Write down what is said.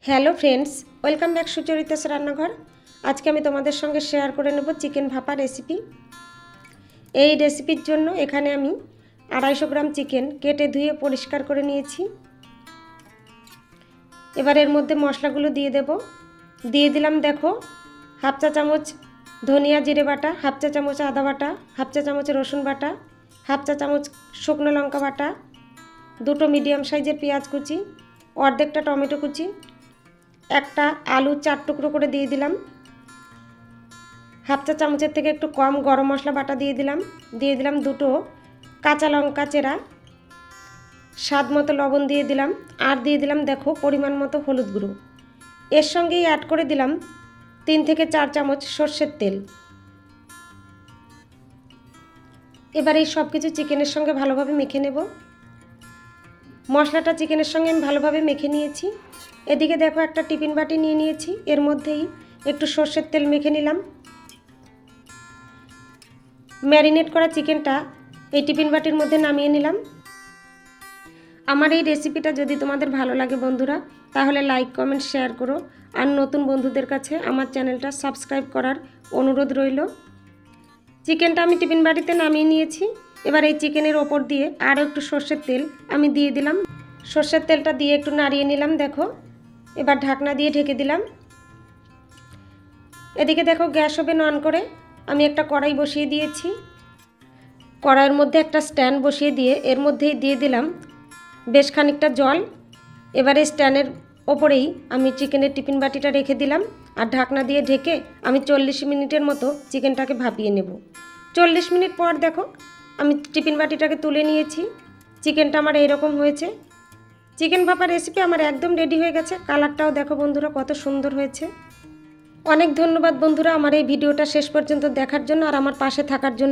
Hello friends, welcome back Sucharitas রান্নাঘর। আজকে আমি তোমাদের সঙ্গে শেয়ার করে নেব চিকেন ভাপা রেসিপি। এই রেসিপির জন্য এখানে আমি 250 গ্রাম চিকেন কেটে ধুয়ে পরিষ্কার করে নিয়েছি। এবার এর মধ্যে মশলাগুলো দিয়ে দেব। দিয়ে দিলাম দেখো, হাফ চা চামচ ধনিয়া জিরে বাটা, হাফ চা চামচ আদা বাটা, হাফ চা চামচ রসুন বাটা, হাফ চা চামচ শুকনো লঙ্কা বাটা, দুটো মিডিয়াম সাইজের পেঁয়াজ কুচি, অর্ধেকটা টমেটো কুচি, একটা আলু 4 টুকরো করে দিয়ে দিলাম, হাফ চা চামচের থেকে একটু কম গরম মশলা বাটা দিয়ে দিলাম দুটো কাঁচা লঙ্কা চেরা, স্বাদ মতো লবণ দিয়ে দিলাম, আর দিয়ে দিলাম দেখো পরিমাণ মতো হলুদ গুঁড়ো। এর সঙ্গেই অ্যাড করে দিলাম 3 থেকে 4 চামচ সর্ষের তেল। এবার এই সব কিছু চিকেনের সঙ্গে ভালোভাবে মেখে নেব। মশলাটা চিকেনের সঙ্গে আমি ভালোভাবে মেখে নিয়েছি। এদিকে দেখো একটা টিফিন বাটি নিয়ে নিয়েছি, এর মধ্যেই একটু সর্ষের তেল মেখে নিলাম। ম্যারিনেট করা চিকেনটা এই টিফিন বাটির মধ্যে নামিয়ে নিলাম। আমার এই রেসিপিটা যদি তোমাদের ভালো লাগে বন্ধুরা, তাহলে লাইক কমেন্ট শেয়ার করো, আর নতুন বন্ধুদের কাছে আমার চ্যানেলটা সাবস্ক্রাইব করার অনুরোধ রইল। চিকেনটা আমি টিফিন বাটিতে নামিয়ে নিয়েছি। এবার এই চিকেনের ওপর দিয়ে আরও একটু সর্ষের তেল আমি দিয়ে দিলাম। সর্ষের তেলটা দিয়ে একটু নাড়িয়ে নিলাম দেখো। এবার ঢাকনা দিয়ে ঢেকে দিলাম। এদিকে দেখো গ্যাস ওভেন অন করে আমি একটা কড়াই বসিয়ে দিয়েছি। কড়াইয়ের মধ্যে একটা স্ট্যান্ড বসিয়ে দিয়ে এর মধ্যেই দিয়ে দিলাম বেশ খানিকটা জল। এবারে স্ট্যান্ডের ওপরেই আমি চিকেনের টিফিন বাটিটা রেখে দিলাম, আর ঢাকনা দিয়ে ঢেকে আমি 40 মিনিটের মতো চিকেনটাকে ভাপিয়ে নেব। 40 মিনিট পর দেখো আমি টিফিন বাটিটাকে তুলে নিয়েছি। চিকেনটা আমার এইরকম হয়েছে। চিকেন ভাপা রেসিপি আমার একদম রেডি হয়ে গেছে। কালারটাও দেখো বন্ধুরা কত সুন্দর হয়েছে। অনেক ধন্যবাদ বন্ধুরা আমার এই ভিডিওটা শেষ পর্যন্ত দেখার জন্য আর আমার পাশে থাকার জন্য।